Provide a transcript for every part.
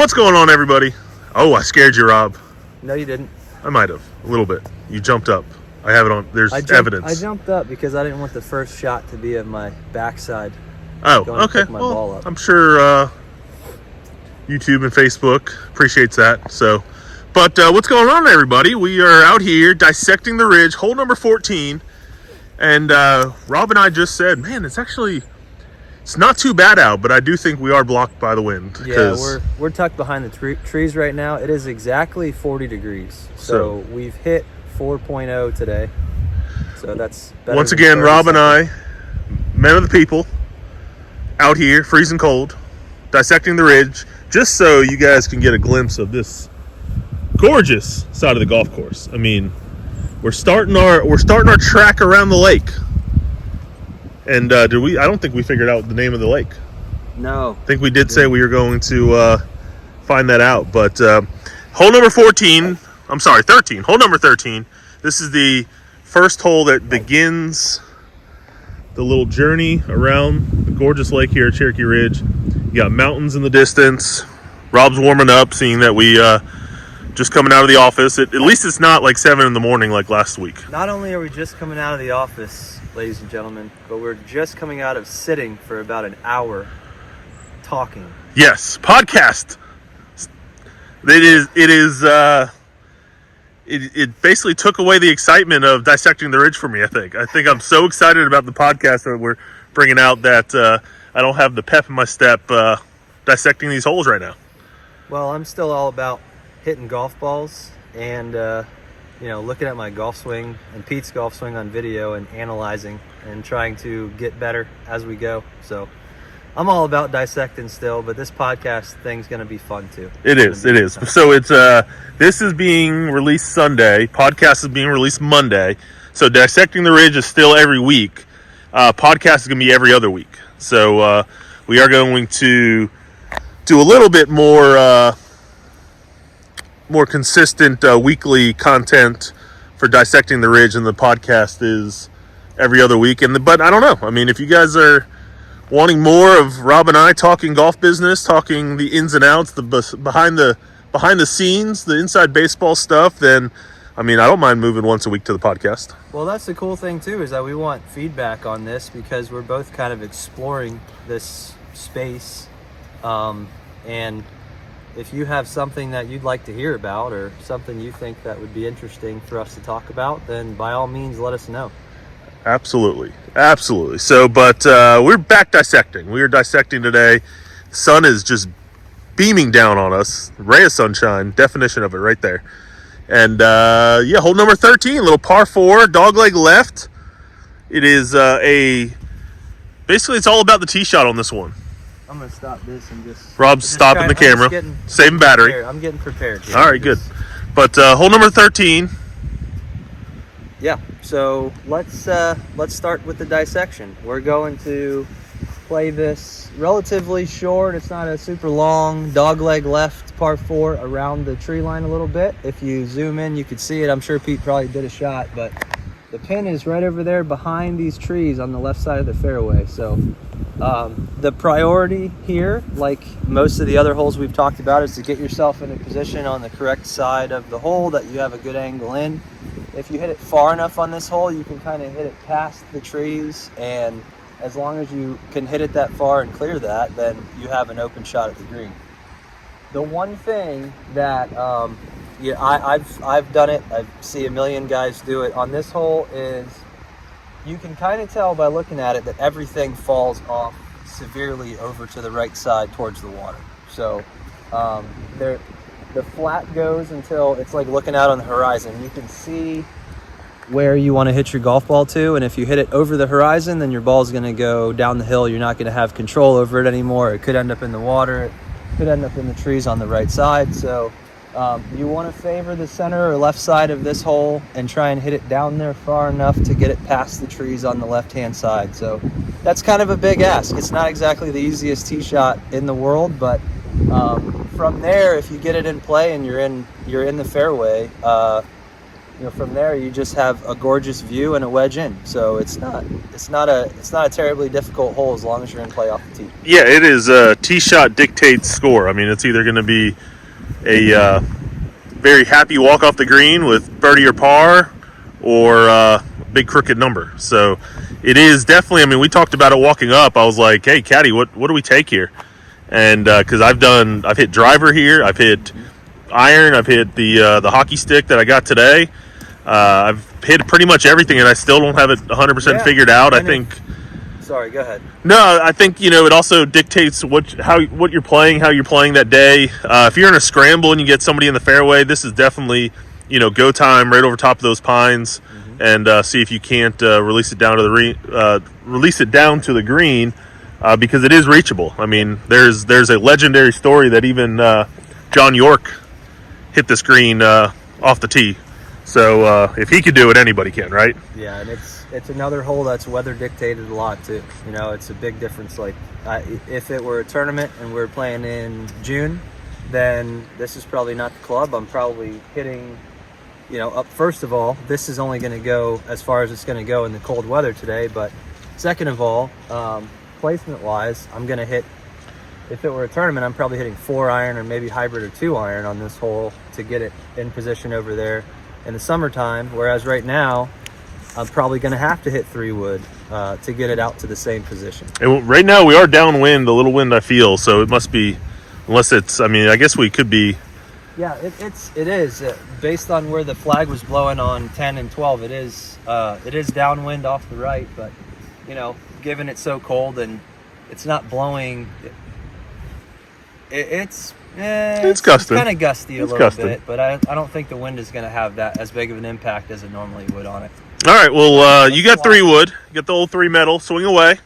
What's going on, everybody? Oh, I scared you, Rob. No, you didn't. I might have, a little bit. You jumped up. I have it on. There's evidence. I jumped up because I didn't want the first shot to be of my backside. Oh, going to okay. pick my ball up. I'm sure YouTube and Facebook appreciates that. So, but what's going on, everybody? We are out here dissecting the ridge, hole number 14. And Rob and I just said, man, it's not too bad out, but I do think we are blocked by the wind. Yeah, we're tucked behind the trees right now. It is exactly 40 degrees. So we've hit 4.0 today. So that's better. Once again, Rob and I, men of the people, out here, freezing cold, dissecting the ridge, just so you guys can get a glimpse of this gorgeous side of the golf course. I mean, we're starting our track around the lake. And I don't think we figured out the name of the lake. No. I think we did say we were going to find that out. But hole number 13. Hole number 13. This is the first hole that begins the little journey around the gorgeous lake here at Cherokee Ridge. You got mountains in the distance. Rob's warming up, seeing that we just coming out of the office. At least it's not like 7 in the morning like last week. Not only are we just coming out of the office, ladies and gentlemen, but we're just coming out of sitting for about an hour talking. Yes, podcast. It basically took away the excitement of dissecting the ridge for me. I think I'm so excited about the podcast that we're bringing out that I don't have the pep in my step dissecting these holes right now. Well, I'm still all about hitting golf balls and looking at my golf swing and Pete's golf swing on video and analyzing and trying to get better as we go. So I'm all about dissecting still, but this podcast thing's going to be fun too. It is. So it's this is being released Sunday. Podcast is being released Monday. So dissecting the ridge is still every week. Podcast is going to be every other week. So we are going to do a little bit more consistent weekly content for dissecting the ridge, and the podcast is every other week. But I don't know. I mean, if you guys are wanting more of Rob and I talking golf business, talking the ins and outs, the behind the scenes, the inside baseball stuff, then I mean, I don't mind moving once a week to the podcast. Well, that's the cool thing too, is that we want feedback on this because we're both kind of exploring this space, and if you have something that you'd like to hear about or something you think that would be interesting for us to talk about, then by all means let us know. Absolutely. So, but we're back dissecting. We are dissecting today. Sun is just beaming down on us. Ray of sunshine, definition of it right there. And hole number 13, little par 4, dogleg left. It is basically it's all about the tee shot on this one. I'm going to stop this and just... Rob's stopping the camera, saving battery. I'm getting prepared here. All right, good. But hole number 13. Yeah, so let's start with the dissection. We're going to play this relatively short. It's not a super long dogleg left par 4 around the tree line a little bit. If you zoom in, you could see it. I'm sure Pete probably did a shot, but the pin is right over there behind these trees on the left side of the fairway. So the priority here, like most of the other holes we've talked about, is to get yourself in a position on the correct side of the hole that you have a good angle in. If you hit it far enough on this hole, you can kind of hit it past the trees, and as long as you can hit it that far and clear that, then you have an open shot at the green. The one thing that I've done it, I see a million guys do it on this hole, is you can kind of tell by looking at it that everything falls off severely over to the right side towards the water. So the flat goes until it's like looking out on the horizon. You can see where you want to hit your golf ball to, and if you hit it over the horizon, then your ball is going to go down the hill. You're not going to have control over it anymore. It could end up in the water. It could end up in the trees on the right side. So you want to favor the center or left side of this hole and try and hit it down there far enough to get it past the trees on the left-hand side. So that's kind of a big ask. It's not exactly the easiest tee shot in the world, but from there, if you get it in play and you're in the fairway, from there you just have a gorgeous view and a wedge in. So it's not a terribly difficult hole as long as you're in play off the tee. Yeah, it is. Tee shot dictates score. I mean, it's either going to be a very happy walk off the green with birdie or par, or big crooked number. So it is definitely. I mean, we talked about it walking up. I was like, "Hey, caddy, what do we take here?" And because I've hit driver here, I've hit iron, I've hit the hockey stick that I got today. I've hit pretty much everything, and I still don't have it 100% figured out. I think. Sorry, go ahead. No, I think it also dictates what you're playing, how you're playing that day. If you're in a scramble and you get somebody in the fairway, this is definitely go time right over top of those pines, and see if you can't release it down to the green, because it is reachable. I mean, there's a legendary story that even John York hit this green off the tee. So if he could do it, anybody can, right? Yeah, and it's another hole that's weather dictated a lot too. It's a big difference. Like if it were a tournament and we're playing in June, then this is probably not the club. I'm probably hitting, up. First of all, this is only going to go as far as it's going to go in the cold weather today. But second of all, placement wise, I'm going to hit. If it were a tournament, I'm probably hitting 4 iron or maybe hybrid or 2 iron on this hole to get it in position over there in the summertime, whereas right now I'm probably going to have to hit 3 wood to get it out to the same position. And right now we are downwind, a little wind I feel, so it must be, unless it's, I mean, I guess we could be. Yeah, it is based on where the flag was blowing on 10 and 12. It is downwind off the right, but given it's so cold and it's not blowing, it's It's gusting. kind of gusty a little bit, but I don't think the wind is going to have that as big of an impact as it normally would on it. All right, well, you got 3 wood. You got the old 3 metal. Swing away.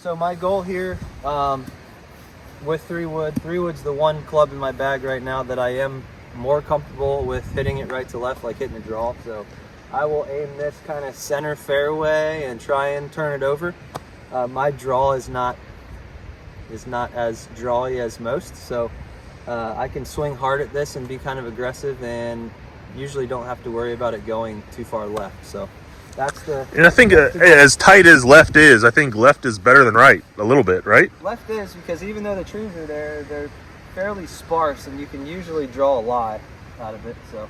So my goal here with 3 wood's the one club in my bag right now that I am more comfortable with hitting it right to left, like hitting a draw. So I will aim this kind of center fairway and try and turn it over. My draw is not as drawy as most, so I can swing hard at this and be kind of aggressive, and usually don't have to worry about it going too far left. So that's the. And I think as tight as left is, I think left is better than right a little bit, right? Left is, because even though the trees are there, they're fairly sparse, and you can usually draw a lie out of it. So.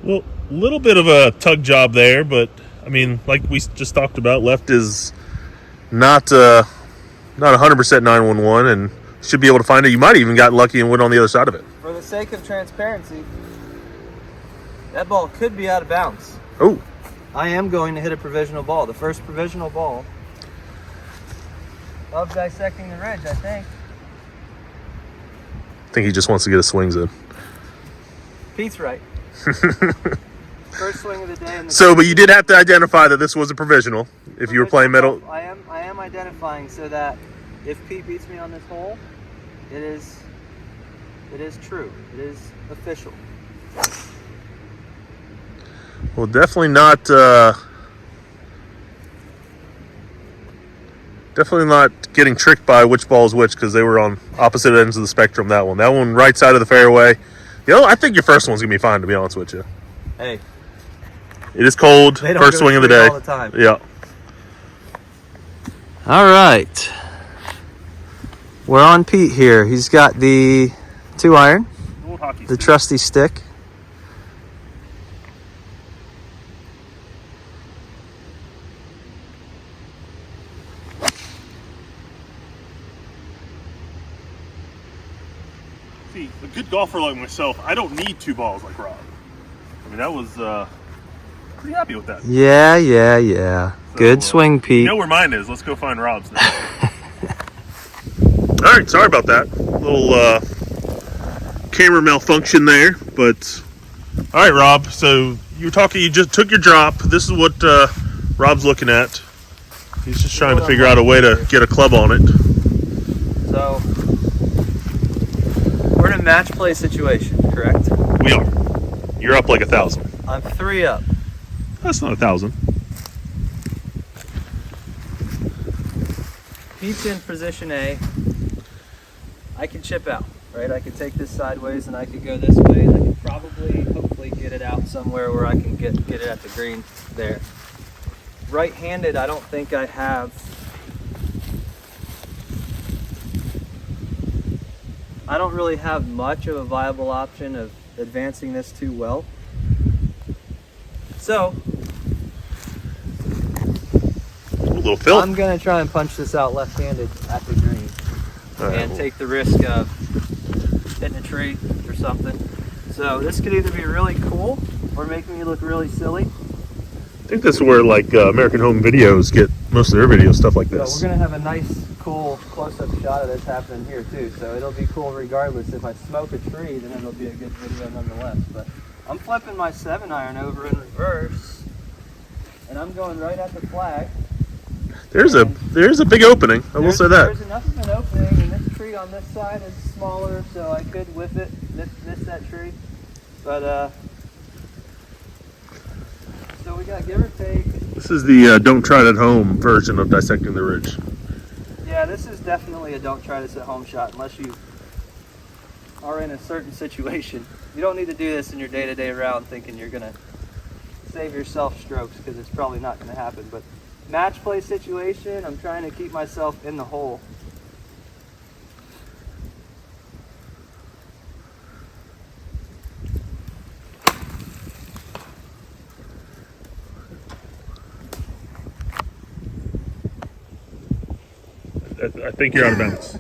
Well, a little bit of a tug job there, but I mean, like we just talked about, left is not 100% 911, and should be able to find it. You might have even got lucky and went on the other side of it. For the sake of transparency, that ball could be out of bounds. Oh. I am going to hit a provisional ball. The first provisional ball of Dissecting the Ridge, I think. I think he just wants to get his swings in. Pete's right. First swing of the day. But you did have to identify that this was a provisional if you were playing metal. I am identifying so that if Pete beats me on this hole, it is true. It is official. Well, definitely not getting tricked by which ball is which, because they were on opposite ends of the spectrum. That one right side of the fairway. I think your first one's gonna be fine, to be honest with you. Hey, it is cold. They don't First go swing of the day. all the time. Yeah. All right, we're on Pete here. He's got the 2 iron, the trusty stick. See, a good golfer like myself, I don't need 2 balls like Rob. I mean, that was pretty happy with that. Yeah. So, good swing, Pete. You know where mine is. Let's go find Rob's now. All right, sorry about that. A little camera malfunction there, but all right, Rob. So you just took your drop. This is what Rob's looking at. He's just trying to figure out a way to get a club on it. So we're in a match play situation, correct? We are. You're up like 1,000. I'm 3 up. That's not 1,000. Pete's in position A. I can chip out, right? I could take this sideways and I could go this way, and I could probably, hopefully, get it out somewhere where I can get it at the green there. Right-handed, I don't think I have. I don't really have much of a viable option of advancing this too well. So A little fill. I'm gonna try and punch this out left-handed at the green, and take the risk of hitting a tree or something. So this could either be really cool or make me look really silly. I think that's where like American Home Videos get most of their video stuff like So this. we're gonna have a nice, cool close-up shot of this happening here too. So it'll be cool regardless. If I smoke a tree, then it'll be a good video nonetheless. But I'm flipping my 7-iron over in reverse, and I'm going right at the flag. There's a big opening. I will say that. There's enough of an opening, and this tree on this side is smaller, so I could whip it, miss that tree. But so we got give or take. This is the don't try it at home version of Dissecting the Ridge. Yeah, this is definitely a don't try this at home shot unless you are in a certain situation. You don't need to do this in your day-to-day round thinking you're gonna save yourself strokes, because it's probably not gonna happen. But match play situation, I'm trying to keep myself in the hole. I think you're out of bounds.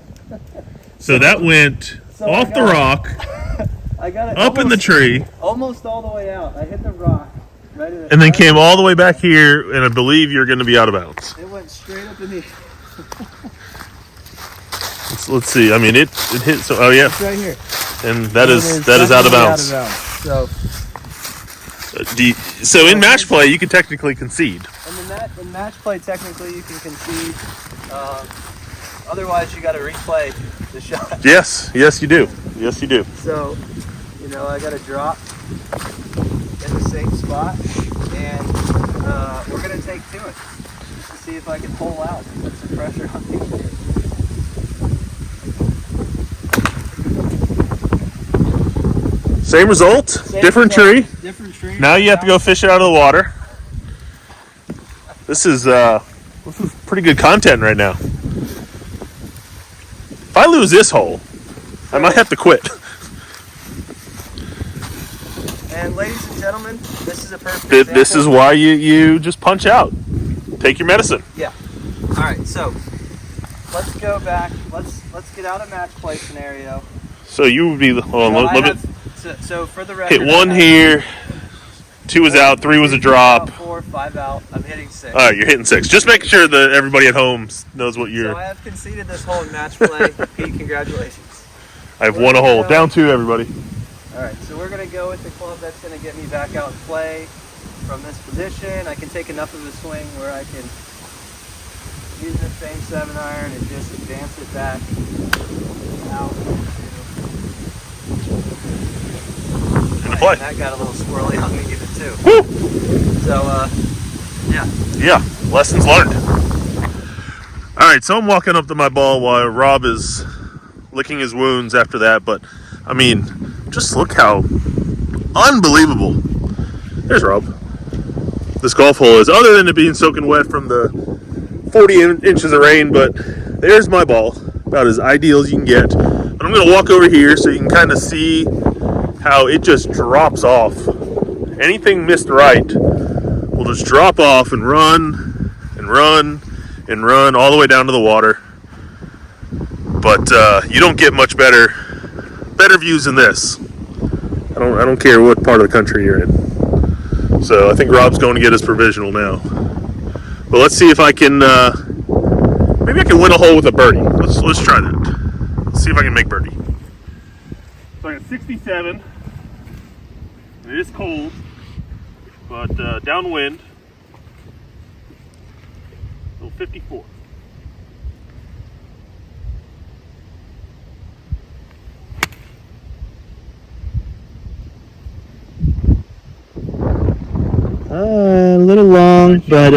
So that went So off the rock, I got it up in the tree, almost all the way out. I hit the rock right at and then came all the way back here, and I believe you're going to be out of bounds. It went straight up in the Let's see. I mean, it hit. So oh yeah, It's right here. and that is out of bounds. So, So in match play, you could technically concede. in match play, technically, you can concede. Otherwise, you got to replay the shot. Yes, you do. Yes, you do. So, I got to drop in the same spot, and we're going to take to it just to see if I can pull out and put some pressure on these here. Same result, different tree. Different tree. Now you have to go fish it out of the water. This is pretty good content right now. If I lose this hole, I might have to quit. And ladies and gentlemen, this is a perfect example. This is why you just punch out. Take your medicine. Yeah. All right. So let's go back. Let's get out of match play scenario. So you would be the. Hold on, let me So for the record, hit one here. 2 was out. 3 was a drop. 4, 5 out. I'm hitting 6. All right, you're hitting 6. Just making sure that everybody at home knows what you're. So I have conceded this hole in match play. Pete, congratulations. I've won a hole. Down 2, everybody. All right. So we're gonna go with the club that's gonna get me back out and play from this position. I can take enough of a swing where I can use the same 7-iron and just advance it back out. Play. And that got a little squirrely. I'm gonna give it 2. Woo! So, yeah. Yeah, lessons learned. All right, so I'm walking up to my ball while Rob is licking his wounds after that. But, I mean, just look how unbelievable. There's Rob. This golf hole is, other than it being soaking wet from the 40 inches of rain, but there's my ball. About as ideal as you can get. But I'm going to walk over here so you can kind of see how it just drops off. Anything missed right will just drop off and run and run and run all the way down to the water. But you don't get much better views than this. I don't care what part of the country you're in. So I think Rob's going to get his provisional now. But let's see if I can maybe I can win a hole with a birdie. Let's try that. Let's see if I can make birdie. So I got 67. And it is cold, but downwind, so 54. A little long, but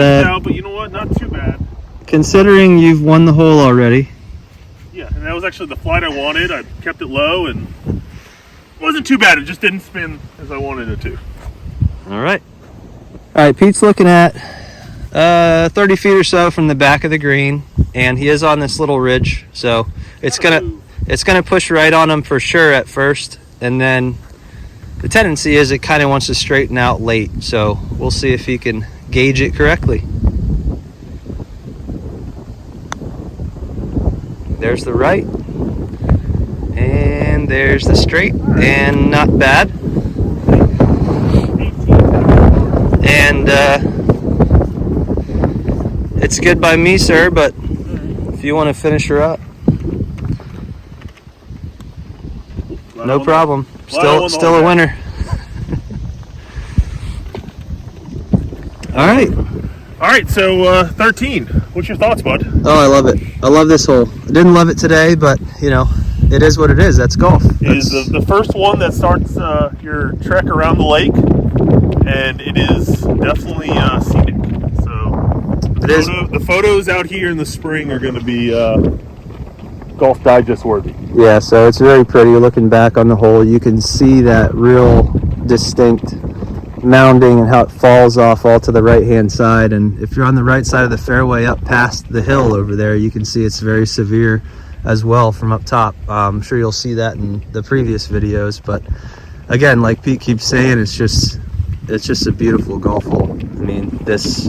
you know what? Not too bad. considering you've won the hole already. Yeah, and that was actually the flight I wanted. I kept it low and it wasn't too bad. It just didn't spin as I wanted it to. All right. All right, Pete's looking at 30 feet or so from the back of the green, and he is on this little ridge, so it's gonna push right on him for sure at first, and then the tendency is it kind of wants to straighten out late, so we'll see if he can gauge it correctly. There's the right, and there's the straight, and not bad. And it's good by me, sir, but if you want to finish her up, no problem. Still a winner. All right, so 13. What's your thoughts, bud? Oh, I love it. I love this hole. I didn't love it today, but you know, it is what it is. That's golf. It is the first one that starts your trek around the lake, and it is definitely scenic. So the photos out here in the spring are going to be Golf Digest worthy. Yeah, so it's very pretty. Looking back on the hole, you can see that real distinct mounding and how it falls off all to the right hand side. And if you're on the right side of the fairway up past the hill over there, you can see it's very severe as well from up top. I'm sure you'll see that in the previous videos, but again, like Pete keeps saying, it's just a beautiful golf hole. I mean, this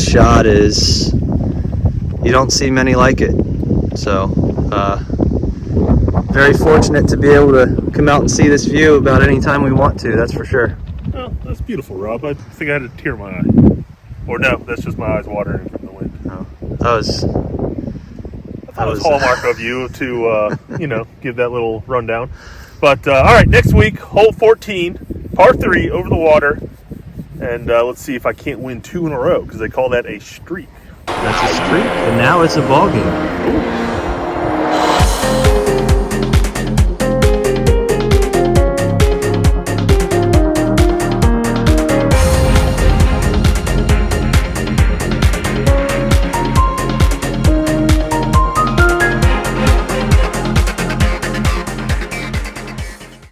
shot is, you don't see many like it. So very fortunate to be able to come out and see this view about any time we want to, that's for sure. Oh, that's beautiful, Rob. I think I had a tear in my eye. Or no, that's just my eyes watering from the wind. Oh, that was hallmark of you to, give that little rundown. But, all right, next week, hole 14, par 3, over the water. And let's see if I can't win 2 in a row, because they call that a streak. That's a streak, and now it's a ball game.